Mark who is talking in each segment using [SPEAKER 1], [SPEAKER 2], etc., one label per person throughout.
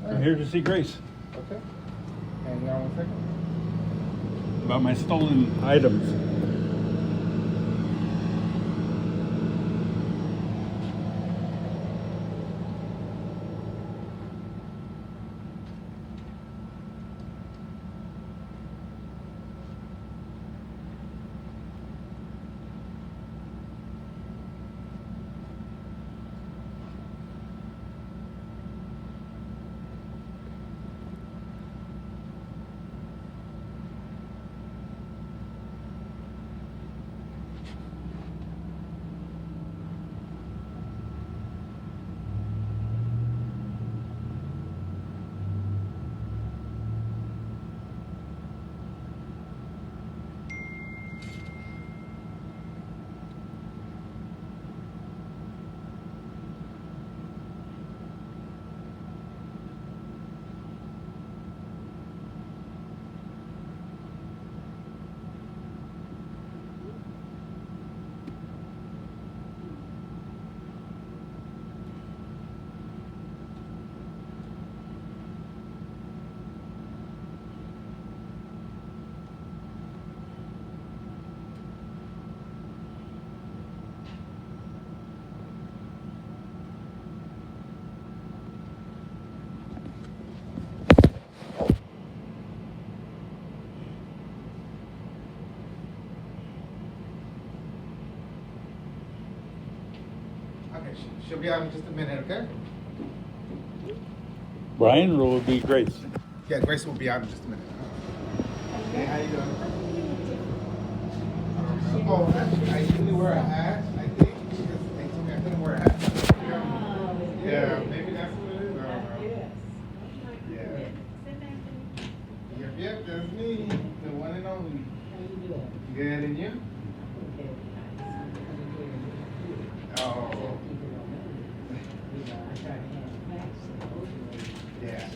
[SPEAKER 1] I'm here to see Grace
[SPEAKER 2] Okay. Hang on 1 second.
[SPEAKER 1] about my stolen items.
[SPEAKER 2] Okay, she'll be out in just a minute, okay?
[SPEAKER 1] Brian, or will it be Grace?
[SPEAKER 2] Yeah, Grace will be out in just a minute. Hey, how you doing? Oh, I usually wear a hat, I think, because they told me I couldn't wear a hat. Yeah, maybe that's what it is. I don't know. Yeah. Yep, that's me, the one and only. Good, and you? Oh. Yeah.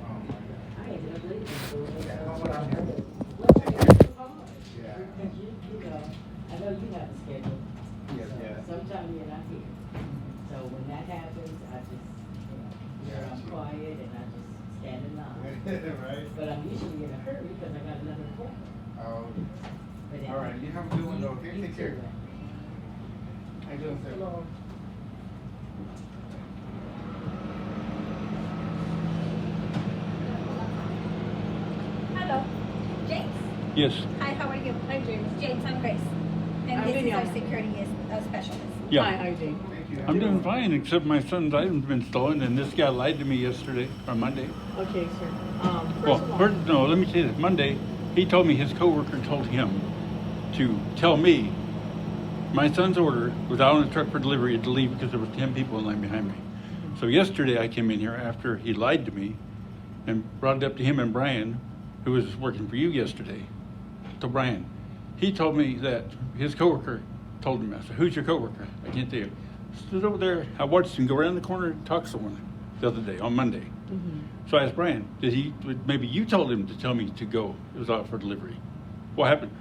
[SPEAKER 2] Oh my God. Yeah, that's what I'm here. Yeah.
[SPEAKER 3] I know you have a schedule.
[SPEAKER 2] Yes, yes.
[SPEAKER 3] Sometimes you're not here. So when that happens, I just, I'm quiet and I just stand in line.
[SPEAKER 2] Right?
[SPEAKER 3] But I'm usually in a hurry because I got another appointment.
[SPEAKER 2] Oh.
[SPEAKER 3] But
[SPEAKER 2] All right, you have a good one though, okay? Take care.
[SPEAKER 3] too.
[SPEAKER 2] How you doing, sir?
[SPEAKER 3] Hello.
[SPEAKER 4] Hello, James.
[SPEAKER 1] Yes.
[SPEAKER 4] Hi, how are you? I'm James. James, I'm Grace. And
[SPEAKER 5] I'm
[SPEAKER 4] this is our
[SPEAKER 5] Danielle.
[SPEAKER 4] security specialist.
[SPEAKER 1] Yeah.
[SPEAKER 5] Hi, how you doing?
[SPEAKER 2] Thank you.
[SPEAKER 1] I'm doing fine, except my son's items been stolen, and this guy lied to me yesterday or Monday.
[SPEAKER 5] Okay, sir. First
[SPEAKER 1] Well,
[SPEAKER 5] of all,
[SPEAKER 1] no, let me tell you this. Monday, he told me his coworker told him to tell me my son's order was out on the truck for delivery had to leave because there was 10 people in line behind me. So yesterday I came in here after he lied to me and brought it up to him and Brian, who was working for you yesterday. To Brian, he told me that his coworker told him. I said, "Who's your coworker?" I can't tell you. Stood over there. I watched him go around the corner and talk to someone the other day on Monday. So I asked Brian, maybe you told him to tell me to go. It was out for delivery. What happened?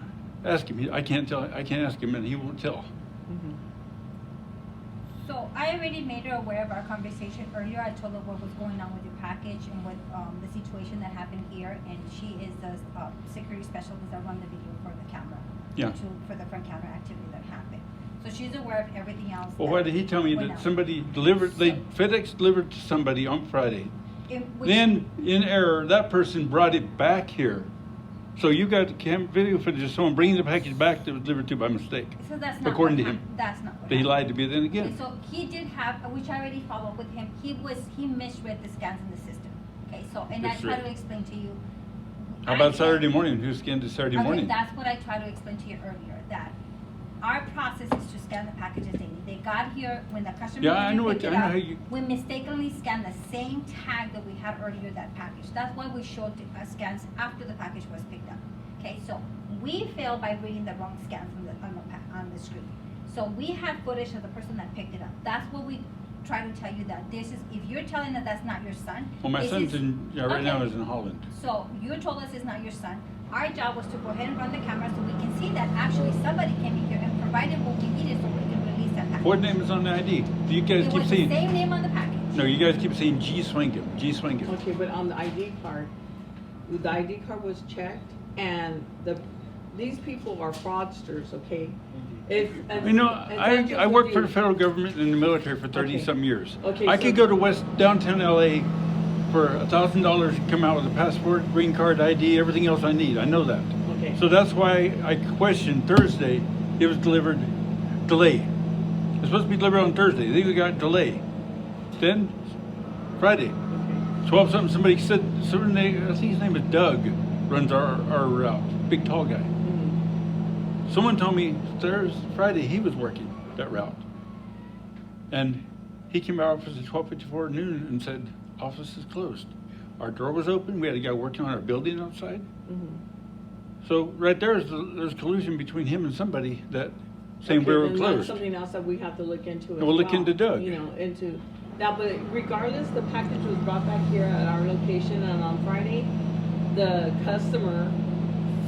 [SPEAKER 1] Ask him. I can't ask him, and he won't tell.
[SPEAKER 4] So I already made her aware of our conversation earlier. I told her what was going on with your package and what the situation that happened here. And she is the security specialist that run the video for the camera.
[SPEAKER 1] Yeah.
[SPEAKER 4] For the front counter activity that happened. So she's aware of everything else.
[SPEAKER 1] Well,
[SPEAKER 4] that
[SPEAKER 1] why did he tell me
[SPEAKER 4] went
[SPEAKER 1] that
[SPEAKER 4] on.
[SPEAKER 1] somebody delivered, FedEx delivered to somebody on Friday.
[SPEAKER 4] Which-
[SPEAKER 1] Then, in error, that person brought it back here. So you got video footage of someone bringing the package back that was delivered to by mistake.
[SPEAKER 4] So that's not
[SPEAKER 1] According
[SPEAKER 4] what
[SPEAKER 1] to him.
[SPEAKER 4] That's not what
[SPEAKER 1] But he
[SPEAKER 4] happened.
[SPEAKER 1] lied to me then
[SPEAKER 4] Okay,
[SPEAKER 1] again.
[SPEAKER 4] so he did have, which I already followed up with him. He misread the scans in the system. Okay, so and
[SPEAKER 1] That's
[SPEAKER 4] I try
[SPEAKER 1] right.
[SPEAKER 4] to explain to you.
[SPEAKER 1] How
[SPEAKER 4] I
[SPEAKER 1] about
[SPEAKER 4] can't-
[SPEAKER 1] Saturday morning? Who scanned it Saturday
[SPEAKER 4] Okay,
[SPEAKER 1] morning?
[SPEAKER 4] that's what I tried to explain to you earlier, that our process is to scan the packages daily. They got here when the customer
[SPEAKER 1] Yeah, I
[SPEAKER 4] came
[SPEAKER 1] know
[SPEAKER 4] and
[SPEAKER 1] what-
[SPEAKER 4] picked
[SPEAKER 1] I
[SPEAKER 4] it
[SPEAKER 1] know
[SPEAKER 4] up,
[SPEAKER 1] how you-
[SPEAKER 4] we mistakenly scanned the same tag that we had earlier that package. That's why we showed the scans after the package was picked up. Okay, so we failed by reading the wrong scans on the screen. So we have footage of the person that picked it up. That's what we try to tell you, that this is, if you're telling that that's not your son.
[SPEAKER 1] Well, my
[SPEAKER 4] this
[SPEAKER 1] son's
[SPEAKER 4] is-
[SPEAKER 1] right now
[SPEAKER 4] okay.
[SPEAKER 1] is in Holland.
[SPEAKER 4] So you told us it's not your son. Our job was to go ahead and run the camera so we can see that actually somebody came in here and provided what we needed so we can release that package.
[SPEAKER 1] What name is on the ID? Do you guys
[SPEAKER 4] It
[SPEAKER 1] keep
[SPEAKER 4] was the
[SPEAKER 1] seeing?
[SPEAKER 4] same name on the package.
[SPEAKER 1] No, you guys keep saying G Swingham, G Swingham.
[SPEAKER 5] Okay, but on the ID card, the ID card was checked, and these people are fraudsters, okay?
[SPEAKER 1] You know, I worked for the federal government and the military for 30-some years.
[SPEAKER 5] Okay,
[SPEAKER 1] I
[SPEAKER 5] so-
[SPEAKER 1] could go to downtown LA for $1,000 and come out with a passport, green card, ID, everything else I need. I know that.
[SPEAKER 5] Okay.
[SPEAKER 1] So that's why I questioned Thursday. It was delivered delayed. It was supposed to be delivered on Thursday. They got delayed. Then Friday, 12 something. Somebody said, I think his name is Doug, runs our route. Big tall guy. Someone told me Friday he was working that route. And he came out office at 12:54 noon and said, office is closed. Our door was open. We had a guy working on our building outside. So right there's collusion between him and somebody that saying we were
[SPEAKER 5] then
[SPEAKER 1] closed.
[SPEAKER 5] That's something else that we have to look into as
[SPEAKER 1] We'll look into Doug.
[SPEAKER 5] You know, into now, but regardless, the package was brought back here at our location, and on Friday, the customer,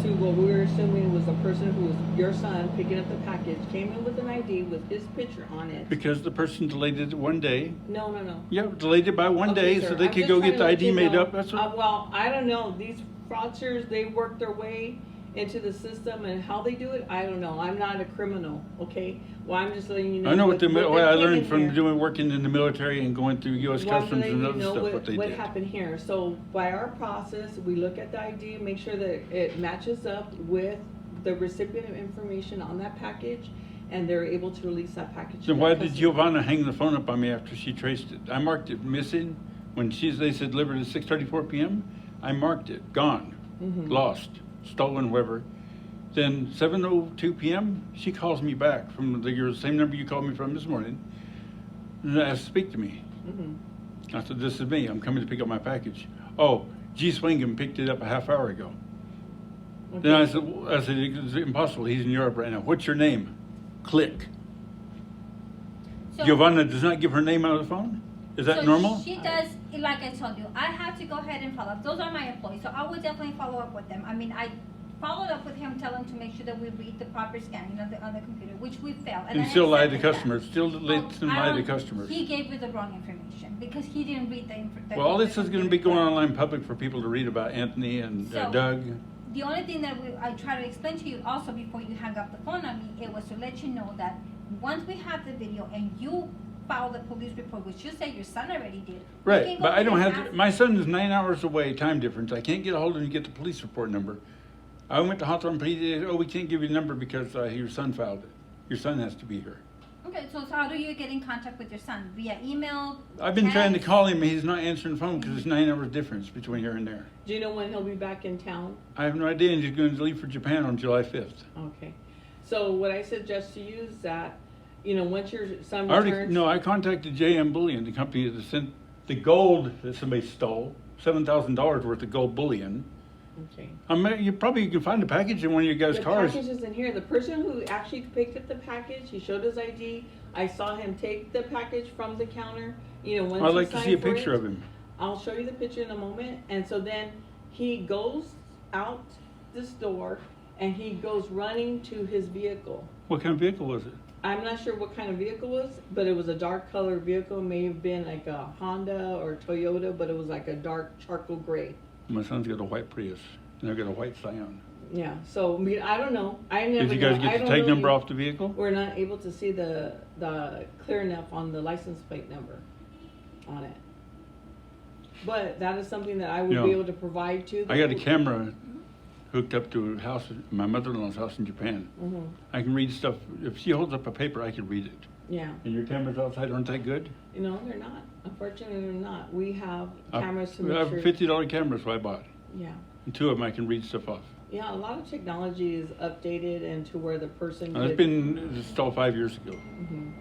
[SPEAKER 5] to what we were assuming was the person who was your son picking up the package, came in with an ID with his picture on it.
[SPEAKER 1] Because the person delayed it one day.
[SPEAKER 5] No.
[SPEAKER 1] Yeah, delayed it by one
[SPEAKER 5] Okay,
[SPEAKER 1] day
[SPEAKER 5] sir,
[SPEAKER 1] so they
[SPEAKER 5] I'm
[SPEAKER 1] could
[SPEAKER 5] just
[SPEAKER 1] go
[SPEAKER 5] trying
[SPEAKER 1] get
[SPEAKER 5] to
[SPEAKER 1] the
[SPEAKER 5] let
[SPEAKER 1] ID
[SPEAKER 5] you
[SPEAKER 1] made
[SPEAKER 5] know.
[SPEAKER 1] up. That's what.
[SPEAKER 5] Well, I don't know. These fraudsters, they work their way into the system, and how they do it, I don't know. I'm not a criminal, okay? Well, I'm just letting you know.
[SPEAKER 1] I know what
[SPEAKER 5] they
[SPEAKER 1] I
[SPEAKER 5] came
[SPEAKER 1] learned
[SPEAKER 5] in
[SPEAKER 1] from
[SPEAKER 5] here.
[SPEAKER 1] working in the military and going through U.S.
[SPEAKER 5] Well, I'm
[SPEAKER 1] Customs
[SPEAKER 5] letting
[SPEAKER 1] and
[SPEAKER 5] you
[SPEAKER 1] other
[SPEAKER 5] know
[SPEAKER 1] stuff. What they
[SPEAKER 5] what
[SPEAKER 1] did.
[SPEAKER 5] happened here. So by our process, we look at the ID, make sure that it matches up with the recipient information on that package, and they're able to release that package.
[SPEAKER 1] Then
[SPEAKER 5] to
[SPEAKER 1] why
[SPEAKER 5] that
[SPEAKER 1] did
[SPEAKER 5] customer.
[SPEAKER 1] Giovanna hang the phone up on me after she traced it? I marked it missing when they said delivered at 6:34 p.m. I marked it gone, lost, stolen, whatever. Then 7:02 p.m. she calls me back from the same number you called me from this morning, and asked to speak to me. I said, "This is me. I'm coming to pick up my package." Oh, G. Swingham picked it up a half hour ago. Then I said, "It's impossible. He's in Europe right now. What's your name?" Click.
[SPEAKER 4] So-
[SPEAKER 1] Giovanna does not give her name out of the phone? Is that
[SPEAKER 4] so
[SPEAKER 1] normal?
[SPEAKER 4] She does, like I told you, I have to go ahead and follow up. Those are my employees, so I would definitely follow up with them. I mean, I followed up with him, telling him to make sure that we read the proper scanning on the computer, which we failed.
[SPEAKER 1] And
[SPEAKER 4] I
[SPEAKER 1] still lie to
[SPEAKER 4] accepted that.
[SPEAKER 1] customers, still lets them
[SPEAKER 4] I
[SPEAKER 1] lie to
[SPEAKER 4] don't-
[SPEAKER 1] customers.
[SPEAKER 4] He gave me the wrong information because he didn't read the information.
[SPEAKER 1] Well, all this is gonna be going online public for people to read about Anthony and
[SPEAKER 4] So-
[SPEAKER 1] Doug.
[SPEAKER 4] The only thing that I try to explain to you also before you hang up the phone on me, it was to let you know that once we have the video and you file the police report, which you say your son already did. we
[SPEAKER 1] Right,
[SPEAKER 4] can go
[SPEAKER 1] but I
[SPEAKER 4] ahead
[SPEAKER 1] don't
[SPEAKER 4] and
[SPEAKER 1] have,
[SPEAKER 4] ask-
[SPEAKER 1] my son is 9 hours away, time difference. I can't get a hold of him to get the police report number. I went to Hawthorne PD, we can't give you the number because your son filed it. Your son has to be here.
[SPEAKER 4] Okay, so how do you get in contact with your son? Via email?
[SPEAKER 1] I've been trying to
[SPEAKER 4] text?
[SPEAKER 1] call him, and he's not answering the phone because it's 9 hours difference between here and there.
[SPEAKER 5] Do you know when he'll be back in town?
[SPEAKER 1] I have no idea, and he's going to leave for Japan on July 5th.
[SPEAKER 5] Okay. So what I suggest to you is that, you know, once your son
[SPEAKER 1] I already,
[SPEAKER 5] returns.
[SPEAKER 1] no, I contacted JM Bullion, the company that sent the gold that somebody stole, $7,000 worth of gold bullion.
[SPEAKER 5] Okay.
[SPEAKER 1] You can find the package in one of your guys'
[SPEAKER 5] The
[SPEAKER 1] cars.
[SPEAKER 5] package isn't here. The person who actually picked up the package, he showed his ID. I saw him take the package from the counter. You know, once
[SPEAKER 1] I'd
[SPEAKER 5] he
[SPEAKER 1] like to see a
[SPEAKER 5] signed for
[SPEAKER 1] picture
[SPEAKER 5] it,
[SPEAKER 1] of him.
[SPEAKER 5] I'll show you the picture in a moment. And so then he goes out this door and he goes running to his vehicle.
[SPEAKER 1] What kind of vehicle was it?
[SPEAKER 5] I'm not sure what kind of vehicle it was, but it was a dark colored vehicle. It may have been like a Honda or Toyota, but it was like a dark charcoal gray.
[SPEAKER 1] My son's got a white Prius, and I've got a white Scion.
[SPEAKER 5] Yeah. So I mean, I don't know. I never.
[SPEAKER 1] Did you guys
[SPEAKER 5] know. I
[SPEAKER 1] get the
[SPEAKER 5] don't
[SPEAKER 1] tag
[SPEAKER 5] really-
[SPEAKER 1] number off the vehicle?
[SPEAKER 5] We're not able to see the clear enough on the license plate number on it. But that is something that I would
[SPEAKER 1] Yeah.
[SPEAKER 5] be able to provide to.
[SPEAKER 1] I got a camera hooked up to a house, my mother-in-law's house in Japan.
[SPEAKER 5] Mm-hmm.
[SPEAKER 1] I can read stuff. If she holds up a paper, I can read it.
[SPEAKER 5] Yeah.
[SPEAKER 1] And your cameras outside aren't that good?
[SPEAKER 5] You know, they're not. Unfortunately, they're not. We have
[SPEAKER 1] I
[SPEAKER 5] cameras to
[SPEAKER 1] have
[SPEAKER 5] make sure.
[SPEAKER 1] $50 cameras I bought.
[SPEAKER 5] Yeah.
[SPEAKER 1] And 2 of them I can read stuff off.
[SPEAKER 5] Yeah, a lot of technology is updated and to where the person.
[SPEAKER 1] It's
[SPEAKER 5] could-
[SPEAKER 1] been installed 5 years ago.
[SPEAKER 5] Mhm.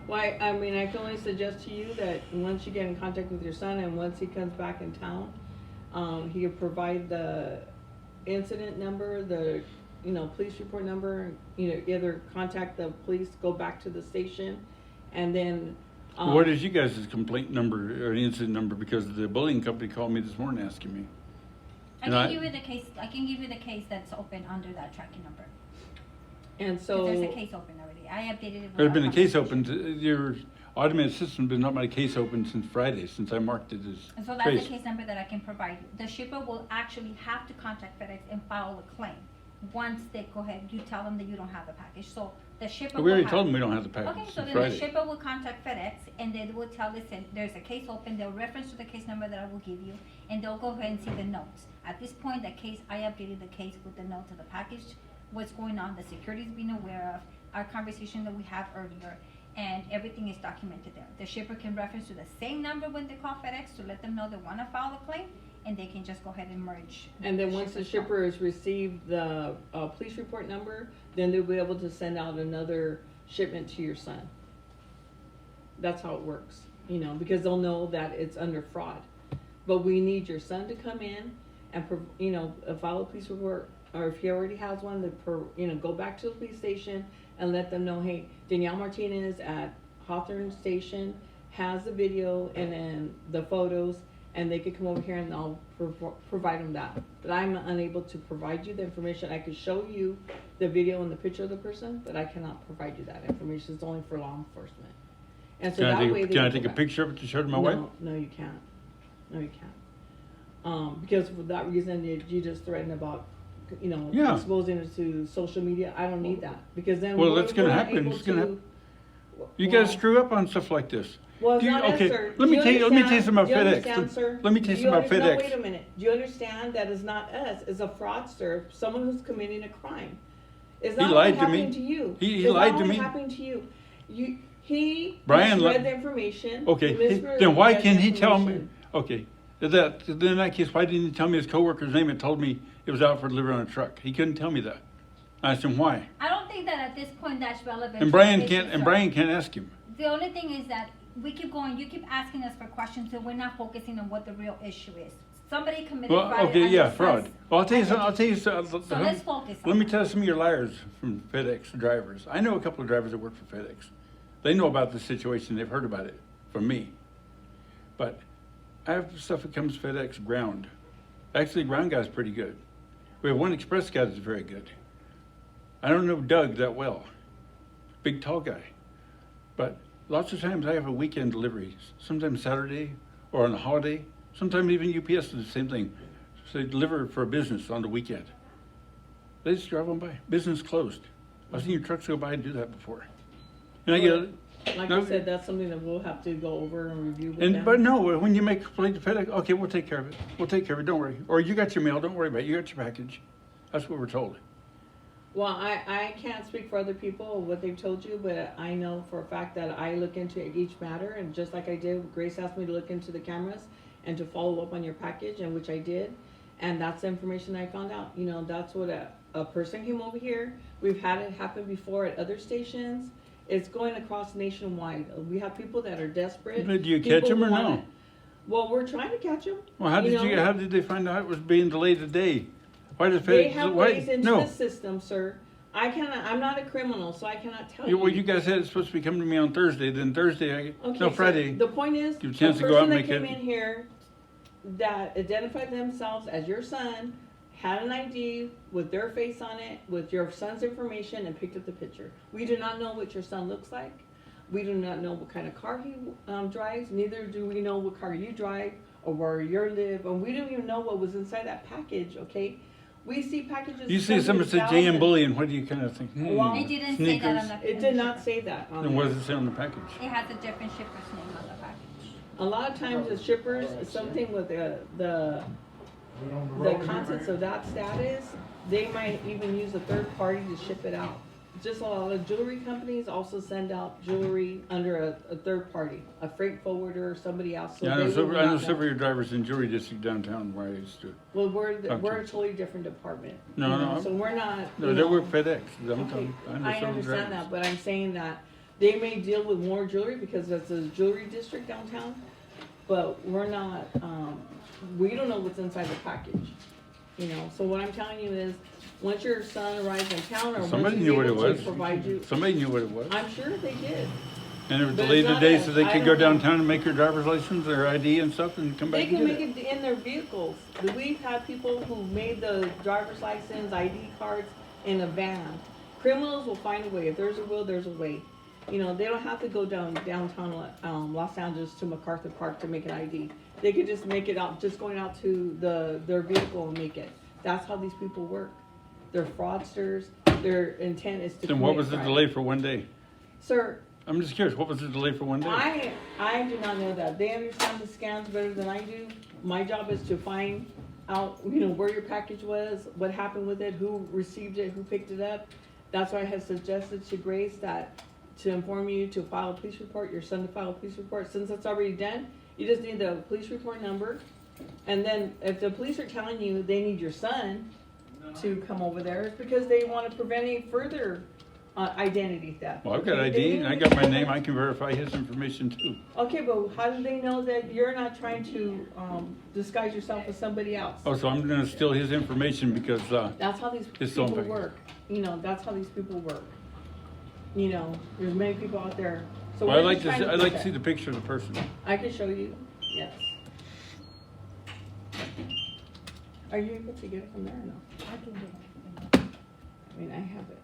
[SPEAKER 5] Well, I mean, I can only suggest to you that once you get in contact with your son and once he comes back in town, he will provide the incident number, the, police report number, either contact the police, go back to the station, and then.
[SPEAKER 1] What is you guys' complaint number or incident number? Because the bullying company called me this morning asking me.
[SPEAKER 4] I
[SPEAKER 1] And
[SPEAKER 4] can
[SPEAKER 1] I-
[SPEAKER 4] give you the case. I can give you the case that's open under that tracking number.
[SPEAKER 5] And
[SPEAKER 4] 'Cause
[SPEAKER 5] so.
[SPEAKER 4] there's a case open already. I updated it.
[SPEAKER 1] There's
[SPEAKER 4] with
[SPEAKER 1] been
[SPEAKER 4] our
[SPEAKER 1] a case
[SPEAKER 4] conversation.
[SPEAKER 1] opened, your automated system's been not my case open since Friday, since I marked it as
[SPEAKER 4] And so that's
[SPEAKER 1] traced.
[SPEAKER 4] the case number that I can provide you. The shipper will actually have to contact FedEx and file a claim. Once they go ahead, you tell them that you don't have the package. So the shipper
[SPEAKER 1] We
[SPEAKER 4] will
[SPEAKER 1] already
[SPEAKER 4] have.
[SPEAKER 1] told them we don't have the
[SPEAKER 4] Okay,
[SPEAKER 1] package
[SPEAKER 4] so
[SPEAKER 1] since
[SPEAKER 4] then the
[SPEAKER 1] Friday.
[SPEAKER 4] shipper will contact FedEx and they will tell, listen, there's a case open, they'll reference to the case number that I will give you, and they'll go ahead and see the notes. At this point, the case, I updated the case with the notes of the package, what's going on, the security's been aware of, our conversation that we had earlier, and everything is documented there. The shipper can reference to the same number when they call FedEx to let them know they wanna file a claim, and they can just go ahead and merge.
[SPEAKER 5] And then once the
[SPEAKER 4] shipper's
[SPEAKER 5] shipper has received the, police report number, then they'll be able to send out another shipment to your son. That's how it works, you know, because they'll know that it's under fraud. But we need your son to come in and, file a police report, or if he already has one, go back to the police station and let them know, hey, Danielle Martinez at Hawthorne Station has the video and then the photos, and they could come over here and I'll provide them that. But I'm unable to provide you the information. I could show you the video and the picture of the person, but I cannot provide you that information. It's only for law enforcement. And so
[SPEAKER 1] Can
[SPEAKER 5] that way they
[SPEAKER 1] I
[SPEAKER 5] will
[SPEAKER 1] take
[SPEAKER 5] go
[SPEAKER 1] a
[SPEAKER 5] back.
[SPEAKER 1] picture of it to show to my
[SPEAKER 5] No,
[SPEAKER 1] wife?
[SPEAKER 5] no, you can't. No, you can't. Because for that reason, you just threatened about,
[SPEAKER 1] Yeah.
[SPEAKER 5] exposing it to social media. I don't need that, because then
[SPEAKER 1] Well,
[SPEAKER 5] we're
[SPEAKER 1] that's gonna
[SPEAKER 5] not
[SPEAKER 1] happen.
[SPEAKER 5] able
[SPEAKER 1] It's gonna
[SPEAKER 5] to-
[SPEAKER 1] You
[SPEAKER 5] well,
[SPEAKER 1] guys screw up on stuff like this.
[SPEAKER 5] Well, it's
[SPEAKER 1] Do you-
[SPEAKER 5] not us,
[SPEAKER 1] okay,
[SPEAKER 5] sir.
[SPEAKER 1] let me
[SPEAKER 5] Do
[SPEAKER 1] tell you something about
[SPEAKER 5] Do you
[SPEAKER 1] FedEx.
[SPEAKER 5] understand, sir?
[SPEAKER 1] Let me tell you
[SPEAKER 5] Do
[SPEAKER 1] something about
[SPEAKER 5] No,
[SPEAKER 1] FedEx.
[SPEAKER 5] wait a minute. Do you understand that it's not us? It's a fraudster, someone who's committing a crime. It's
[SPEAKER 1] He
[SPEAKER 5] not
[SPEAKER 1] lied
[SPEAKER 5] only
[SPEAKER 1] to me.
[SPEAKER 5] happening to you.
[SPEAKER 1] He
[SPEAKER 5] It's
[SPEAKER 1] lied
[SPEAKER 5] not
[SPEAKER 1] to
[SPEAKER 5] only
[SPEAKER 1] me.
[SPEAKER 5] happening to you. He
[SPEAKER 1] Brian
[SPEAKER 5] misread
[SPEAKER 1] li-
[SPEAKER 5] the information.
[SPEAKER 1] Okay,
[SPEAKER 5] He misread
[SPEAKER 1] then why
[SPEAKER 5] the
[SPEAKER 1] can't he tell me?
[SPEAKER 5] information.
[SPEAKER 1] Okay, then in that case, why didn't he tell me his coworker's name and told me it was out for delivery on a truck? He couldn't tell me that. I asked him why.
[SPEAKER 4] I don't think that at this point that's relevant.
[SPEAKER 1] And
[SPEAKER 4] to
[SPEAKER 1] Brian
[SPEAKER 4] the
[SPEAKER 1] can't,
[SPEAKER 4] issue,
[SPEAKER 1] and
[SPEAKER 4] sir.
[SPEAKER 1] Brian can't ask him.
[SPEAKER 4] The only thing is that we keep going, you keep asking us for questions, and we're not focusing on what the real issue is. Somebody committed
[SPEAKER 1] Well,
[SPEAKER 4] fraud.
[SPEAKER 1] okay,
[SPEAKER 4] on
[SPEAKER 1] yeah,
[SPEAKER 4] your
[SPEAKER 1] fraud.
[SPEAKER 4] son's
[SPEAKER 1] Well, I'll tell you
[SPEAKER 4] identity.
[SPEAKER 1] something,
[SPEAKER 4] So let's focus on
[SPEAKER 1] let me
[SPEAKER 4] that.
[SPEAKER 1] tell you some of your liars from FedEx drivers. I know a couple of drivers that work for FedEx. They know about the situation, they've heard about it from me. But I have stuff that comes FedEx ground. Actually, ground guy's pretty good. We have one express guy that's very good. I don't know Doug that well, big tall guy. But lots of times I have a weekend delivery, sometimes Saturday or on a holiday, sometimes even UPS does the same thing. So they deliver for a business on the weekend. They just drive on by, business closed. I've seen your trucks go by and do that before. And I get,
[SPEAKER 5] Like
[SPEAKER 1] no,
[SPEAKER 5] I said, that's something that we'll have to go over and review with them.
[SPEAKER 1] but no, when you make a complaint to FedEx, okay, we'll take care of it. We'll take care of it, don't worry. Or you got your mail, don't worry about it, you got your package. That's what we're told.
[SPEAKER 5] Well, I can't speak for other people or what they've told you, but I know for a fact that I look into each matter, and just like I did, Grace asked me to look into the cameras and to follow up on your package, and which I did, and that's the information I found out. That's what a person came over here. We've had it happen before at other stations. It's going across nationwide. We have people that are desperate.
[SPEAKER 1] Do you
[SPEAKER 5] people
[SPEAKER 1] catch 'em
[SPEAKER 5] who
[SPEAKER 1] or
[SPEAKER 5] want
[SPEAKER 1] no?
[SPEAKER 5] it. Well, we're trying to catch them.
[SPEAKER 1] Well, how did they find out it was being delayed a day? Why does FedEx?
[SPEAKER 5] They have
[SPEAKER 1] why,
[SPEAKER 5] ways into
[SPEAKER 1] no.
[SPEAKER 5] the system, sir. I'm not a criminal, so I cannot tell
[SPEAKER 1] Well, you guys said it's supposed to be coming to me on Thursday. Then Thursday,
[SPEAKER 5] Okay,
[SPEAKER 1] no,
[SPEAKER 5] so
[SPEAKER 1] Friday.
[SPEAKER 5] the point is,
[SPEAKER 1] Give a
[SPEAKER 5] the
[SPEAKER 1] chance to
[SPEAKER 5] person
[SPEAKER 1] go out and
[SPEAKER 5] that
[SPEAKER 1] make
[SPEAKER 5] came
[SPEAKER 1] it.
[SPEAKER 5] in here that identified themselves as your son had an ID with their face on it, with your son's information, and picked up the picture. We do not know what your son looks like. We do not know what kind of car he drives. Neither do we know what car you drive or where you live, and we don't even know what was inside that package. Okay, we see packages.
[SPEAKER 1] You see something that said JM
[SPEAKER 5] 100,000.
[SPEAKER 1] Bullion, what do you kind of think?
[SPEAKER 5] Well,
[SPEAKER 4] It didn't say
[SPEAKER 1] sneakers.
[SPEAKER 4] that on the.
[SPEAKER 5] It did not say that on
[SPEAKER 1] Then what
[SPEAKER 5] there.
[SPEAKER 1] does it say on the package?
[SPEAKER 4] It has a different shipper's name on the package.
[SPEAKER 5] A lot of times the shippers, something with the contents of that status, they might even use a third party to ship it out. Just a lot of jewelry companies also send out jewelry under a third party, a freight forwarder or somebody else. So
[SPEAKER 1] Yeah, I
[SPEAKER 5] they
[SPEAKER 1] know,
[SPEAKER 5] would
[SPEAKER 1] several, I
[SPEAKER 5] not
[SPEAKER 1] know
[SPEAKER 5] know.
[SPEAKER 1] several of your drivers in jewelry district downtown where I used to.
[SPEAKER 5] Well, we're
[SPEAKER 1] Okay.
[SPEAKER 5] a totally different department.
[SPEAKER 1] No,
[SPEAKER 5] you
[SPEAKER 1] no,
[SPEAKER 5] know, so we're not.
[SPEAKER 1] No,
[SPEAKER 5] you
[SPEAKER 1] they
[SPEAKER 5] know,
[SPEAKER 1] work FedEx. I'm
[SPEAKER 5] okay,
[SPEAKER 1] talking, I know
[SPEAKER 5] I
[SPEAKER 1] several
[SPEAKER 5] understand
[SPEAKER 1] drivers.
[SPEAKER 5] that, but I'm saying that they may deal with more jewelry because that's a jewelry district downtown, but we're not, we don't know what's inside the package. So what I'm telling you is, once your son arrives in town or once
[SPEAKER 1] Somebody
[SPEAKER 5] he's
[SPEAKER 1] knew what it
[SPEAKER 5] able to
[SPEAKER 1] was.
[SPEAKER 5] provide you,
[SPEAKER 1] Somebody knew what it was.
[SPEAKER 5] I'm sure they did.
[SPEAKER 1] And it was
[SPEAKER 5] but it's
[SPEAKER 1] delayed a
[SPEAKER 5] not
[SPEAKER 1] day
[SPEAKER 5] us.
[SPEAKER 1] so they
[SPEAKER 5] I
[SPEAKER 1] could go
[SPEAKER 5] don't know.
[SPEAKER 1] downtown and make their driver's license, their ID and stuff and come
[SPEAKER 5] They
[SPEAKER 1] back and
[SPEAKER 5] can
[SPEAKER 1] get
[SPEAKER 5] make
[SPEAKER 1] it.
[SPEAKER 5] it in their vehicles. We've had people who made the driver's license, ID cards in a van. Criminals will find a way. If there's a will, there's a way. You know, they don't have to go downtown Los Angeles to MacArthur Park to make an ID. They could just make it out, just going out to their vehicle and make it. That's how these people work. They're fraudsters. Their intent is to.
[SPEAKER 1] Then what
[SPEAKER 5] commit
[SPEAKER 1] was the
[SPEAKER 5] crime.
[SPEAKER 1] delay for one day?
[SPEAKER 5] Sir,
[SPEAKER 1] I'm just curious, what was the delay for one day?
[SPEAKER 5] I do not know that. They understand the scams better than I do. My job is to find out, you know, where your package was, what happened with it, who received it, who picked it up. That's why I had suggested to Grace that to inform you to file a police report, your son to file a police report. Since that's already done, you just need the police report number. And then if the police are telling you they need your son to come over there, it's because they want to prevent any further identity theft.
[SPEAKER 1] Well, I've got
[SPEAKER 5] They
[SPEAKER 1] ID
[SPEAKER 5] need
[SPEAKER 1] and I
[SPEAKER 5] to
[SPEAKER 1] got my
[SPEAKER 5] prevent-
[SPEAKER 1] name. I can verify his information too.
[SPEAKER 5] Okay, but how do they know that you're not trying to disguise yourself as somebody else?
[SPEAKER 1] Oh, so I'm gonna steal his information because,
[SPEAKER 5] That's how these
[SPEAKER 1] It's
[SPEAKER 5] people
[SPEAKER 1] something.
[SPEAKER 5] work. You know, that's how these people work. You know, there's many people out there. So
[SPEAKER 1] well,
[SPEAKER 5] we're
[SPEAKER 1] I'd like
[SPEAKER 5] just
[SPEAKER 1] to,
[SPEAKER 5] trying
[SPEAKER 1] I'd like to
[SPEAKER 5] protect.
[SPEAKER 1] see the picture of the person.
[SPEAKER 5] I can show you, yes. Are you able to get it from there or no?
[SPEAKER 4] I can do that.
[SPEAKER 5] I mean, I have it.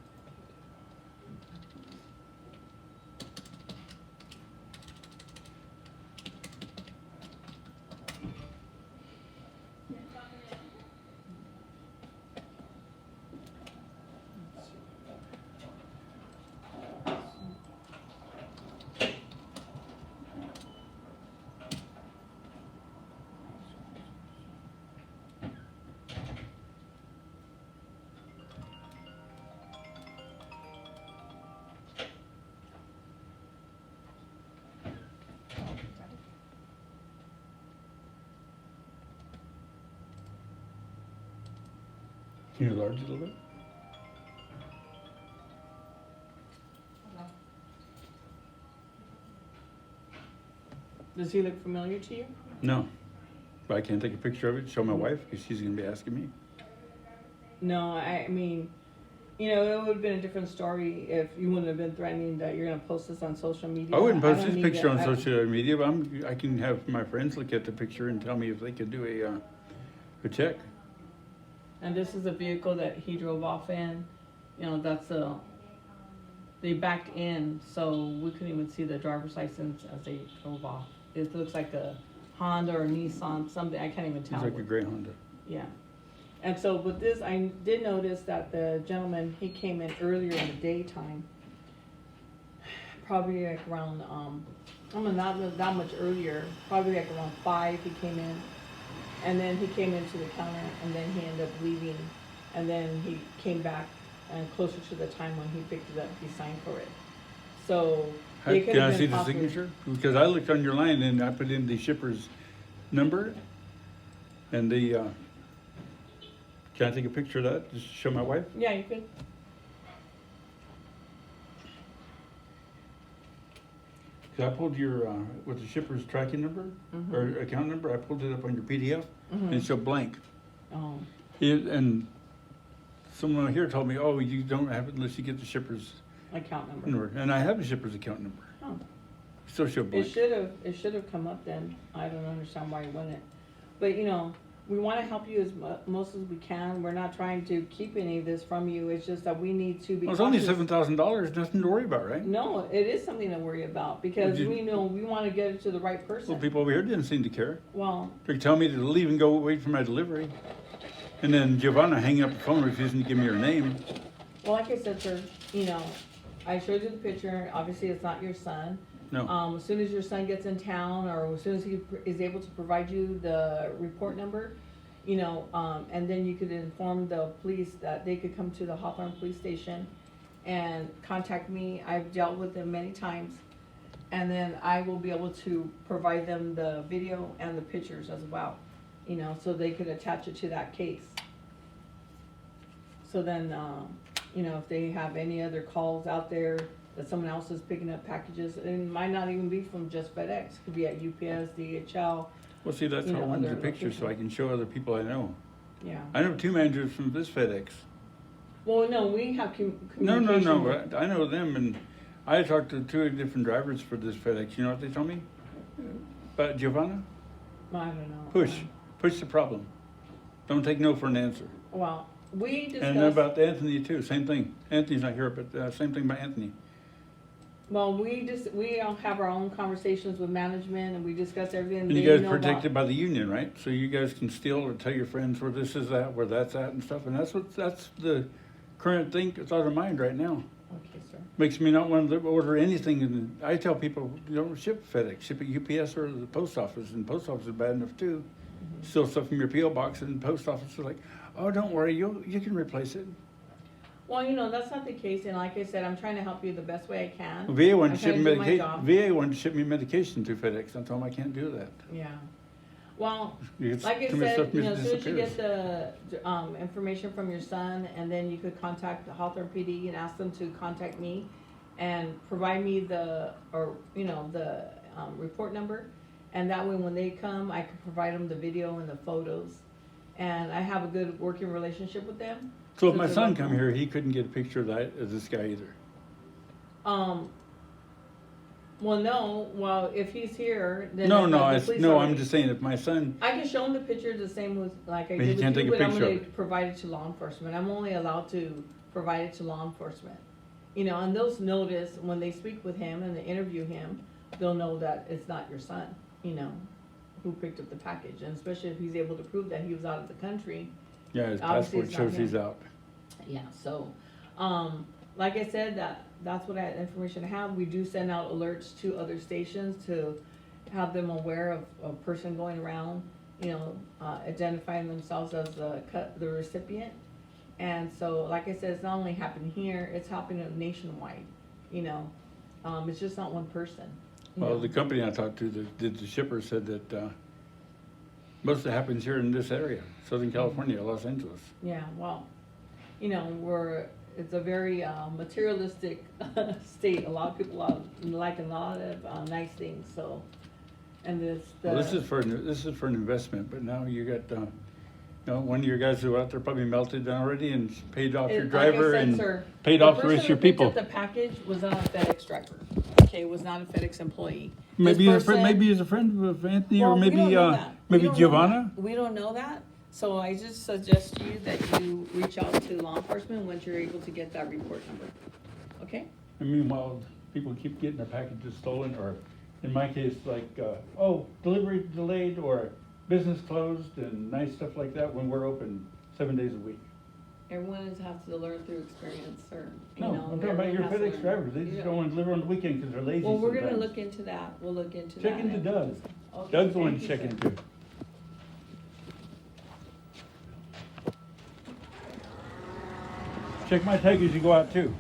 [SPEAKER 1] Can you enlarge it a little bit?
[SPEAKER 5] Does he look familiar to you?
[SPEAKER 1] No. But I can't take a picture of it, show my wife, because she's gonna be asking me.
[SPEAKER 5] No, I mean, you know, it would have been a different story if you wouldn't have been threatening that you're gonna post this on social media.
[SPEAKER 1] I wouldn't post
[SPEAKER 5] don't
[SPEAKER 1] this
[SPEAKER 5] need
[SPEAKER 1] picture
[SPEAKER 5] it.
[SPEAKER 1] on social media, but I can have my friends look at the picture and tell me if they could do a check.
[SPEAKER 5] And this is a vehicle that he drove off in. You know, they backed in, so we couldn't even see the driver's license as they drove off. It looks like a Honda or Nissan, something, I can't even tell.
[SPEAKER 1] It's like a
[SPEAKER 5] what-
[SPEAKER 1] gray Honda.
[SPEAKER 5] Yeah. And so with this, I did notice that the gentleman, he came in earlier in the daytime. Probably like around, not that much earlier, probably like around 5 he came in. And then he came into the counter and then he ended up leaving. And then he came back and closer to the time when he picked it up, he signed for it. So it could
[SPEAKER 1] Can I
[SPEAKER 5] have
[SPEAKER 1] see
[SPEAKER 5] been
[SPEAKER 1] the
[SPEAKER 5] possibly.
[SPEAKER 1] signature? Because I looked on your line and I put in the shipper's number and the, can I take a picture of that, just to show my wife?
[SPEAKER 5] Yeah, you could.
[SPEAKER 1] Cause I pulled your, with the shipper's tracking number, or account number, I pulled it up on your PDF, and it showed blank.
[SPEAKER 5] Oh,
[SPEAKER 1] And someone here told me, oh, you don't have it unless you get the shipper's
[SPEAKER 5] account number.
[SPEAKER 1] number, and I have the shipper's account number.
[SPEAKER 5] Oh.
[SPEAKER 1] Still show
[SPEAKER 5] It
[SPEAKER 1] blank.
[SPEAKER 5] it should have come up then. I don't understand why it wouldn't. But you know, we wanna help you as most as we can. We're not trying to keep any of this from you. It's just that we need to be
[SPEAKER 1] Well, it's only
[SPEAKER 5] cautious.
[SPEAKER 1] $7,000, nothing to worry about, right?
[SPEAKER 5] No, it is something to worry about because
[SPEAKER 1] Well, you-
[SPEAKER 5] we know we wanna get it to the right person.
[SPEAKER 1] Well, people over here didn't seem to care.
[SPEAKER 5] Well,
[SPEAKER 1] They tell me to leave and go wait for my delivery. And then Giovanna hanging up the phone, refusing to give me her name.
[SPEAKER 5] like I said, sir, you know, I showed you the picture. Obviously, it's not your son.
[SPEAKER 1] No.
[SPEAKER 5] As soon as your son gets in town, or as soon as he is able to provide you the report number, you know, and then you could inform the police that they could come to the Hawthorne Police Station and contact me. I've dealt with them many times. And then I will be able to provide them the video and the pictures as well, you know, so they could attach it to that case. So then, you know, if they have any other calls out there that someone else is picking up packages, and it might not even be from just FedEx, it could be at UPS, DHL,
[SPEAKER 1] Well, see, that's
[SPEAKER 5] You
[SPEAKER 1] how I
[SPEAKER 5] know,
[SPEAKER 1] wanted the
[SPEAKER 5] other
[SPEAKER 1] picture, so I can show other people I know.
[SPEAKER 5] yeah.
[SPEAKER 1] I know 2 managers from this FedEx.
[SPEAKER 5] Well, no, we have
[SPEAKER 1] No,
[SPEAKER 5] communication. with-
[SPEAKER 1] I know them, and I talked to 2 different drivers for this FedEx. You know what they told me? But Giovanna,
[SPEAKER 5] I don't know.
[SPEAKER 1] push the problem. Don't take no for an answer.
[SPEAKER 5] Well, we discussed.
[SPEAKER 1] And about Anthony too, same thing. Anthony's not here, but same thing about Anthony.
[SPEAKER 5] Well, we all have our own conversations with management, and we discuss everything.
[SPEAKER 1] And
[SPEAKER 5] They
[SPEAKER 1] you guys
[SPEAKER 5] know
[SPEAKER 1] protected
[SPEAKER 5] about-
[SPEAKER 1] by the union, right? So you guys can steal or tell your friends where this is at, where that's at and stuff, and that's the current thing that's on our mind right now.
[SPEAKER 5] Okay, sir.
[SPEAKER 1] Makes me not want to order anything, and I tell people, you don't ship FedEx, ship it UPS or the post office, and post office is bad enough too. Steal stuff from your PO box, and the post office is like, oh, don't worry, you can replace it.
[SPEAKER 5] Well, you know, that's not the case, and like I said, I'm trying to help you the best way I can.
[SPEAKER 1] VA wanted
[SPEAKER 5] I'm
[SPEAKER 1] to ship me
[SPEAKER 5] trying to do my
[SPEAKER 1] medication.
[SPEAKER 5] job.
[SPEAKER 1] VA wanted to ship me medication through FedEx. I told them I can't do that.
[SPEAKER 5] Yeah. Well,
[SPEAKER 1] It's
[SPEAKER 5] like I
[SPEAKER 1] too much
[SPEAKER 5] said,
[SPEAKER 1] stuff
[SPEAKER 5] you know, as soon as you
[SPEAKER 1] disappears.
[SPEAKER 5] get the information from your son, and then you could contact the Hawthorne PD and ask them to contact me and provide me the report number, and that way when they come, I can provide them the video and the photos, and I have a good working relationship with them.
[SPEAKER 1] So if my
[SPEAKER 5] they're
[SPEAKER 1] son
[SPEAKER 5] local.
[SPEAKER 1] come here, he couldn't get a picture of this guy either.
[SPEAKER 5] Well, no. Well, if he's here, then
[SPEAKER 1] No,
[SPEAKER 5] the police
[SPEAKER 1] I'm
[SPEAKER 5] already-
[SPEAKER 1] just saying if my son,
[SPEAKER 5] I can show him the picture the same with like I
[SPEAKER 1] But he
[SPEAKER 5] did
[SPEAKER 1] can't
[SPEAKER 5] with
[SPEAKER 1] take
[SPEAKER 5] you,
[SPEAKER 1] a
[SPEAKER 5] but I'm
[SPEAKER 1] picture of
[SPEAKER 5] gonna
[SPEAKER 1] it.
[SPEAKER 5] provide it to law enforcement. I'm only allowed to provide it to law enforcement. You know, and they'll notice when they speak with him and they interview him, they'll know that it's not your son, you know, who picked up the package. And especially if he's able to prove that he was out of the country.
[SPEAKER 1] yeah, his
[SPEAKER 5] Obviously,
[SPEAKER 1] passport
[SPEAKER 5] it's not
[SPEAKER 1] shows he's
[SPEAKER 5] him.
[SPEAKER 1] out.
[SPEAKER 5] Yeah, so, like I said, that's what information I have. We do send out alerts to other stations to have them aware of a person going around, you know, identifying themselves as the recipient. And so, like I said, it's not only happening here, it's happening nationwide, you know. It's just not one person. you
[SPEAKER 1] Well,
[SPEAKER 5] know.
[SPEAKER 1] the company I talked to, the shipper said that most of it happens here in this area, Southern California, Los Angeles.
[SPEAKER 5] Yeah, well, you know, it's a very materialistic state. A lot of people like a lot of nice things, so, and
[SPEAKER 1] Well, this is for an investment, but now you got, one of your guys who are out there probably melted down already and paid off your
[SPEAKER 5] Like I
[SPEAKER 1] driver
[SPEAKER 5] said,
[SPEAKER 1] and
[SPEAKER 5] sir,
[SPEAKER 1] paid off the rest of your people.
[SPEAKER 5] The person who picked up the package was not a FedEx driver, okay, was not a FedEx employee.
[SPEAKER 1] Maybe
[SPEAKER 5] This
[SPEAKER 1] he's a friend,
[SPEAKER 5] person-
[SPEAKER 1] maybe he's a friend of Anthony, or
[SPEAKER 5] Well, we
[SPEAKER 1] maybe
[SPEAKER 5] don't know that. We
[SPEAKER 1] maybe
[SPEAKER 5] don't know
[SPEAKER 1] Giovanna.
[SPEAKER 5] that. We don't know that, so I just suggest to you that you reach out to law enforcement once you're able to get that report number, okay?
[SPEAKER 1] And meanwhile, people keep getting their packages stolen, or in my case, like, delivery delayed, or business closed, and nice stuff like that when we're open 7 days a week.
[SPEAKER 5] Everyone has to learn through experience, or, you
[SPEAKER 1] No,
[SPEAKER 5] know.
[SPEAKER 1] I'm talking about your
[SPEAKER 5] everyone has to
[SPEAKER 1] FedEx
[SPEAKER 5] learn.
[SPEAKER 1] drivers, they
[SPEAKER 5] Yeah.
[SPEAKER 1] just go and deliver on the weekend because they're lazy
[SPEAKER 5] Well, we're gonna
[SPEAKER 1] sometimes.
[SPEAKER 5] look into that, we'll look into that.
[SPEAKER 1] Check into Doug.
[SPEAKER 5] Okay,
[SPEAKER 1] Doug's the one
[SPEAKER 5] thank
[SPEAKER 1] to
[SPEAKER 5] you,
[SPEAKER 1] check
[SPEAKER 5] sir.
[SPEAKER 1] into. Check my tag as you go out too.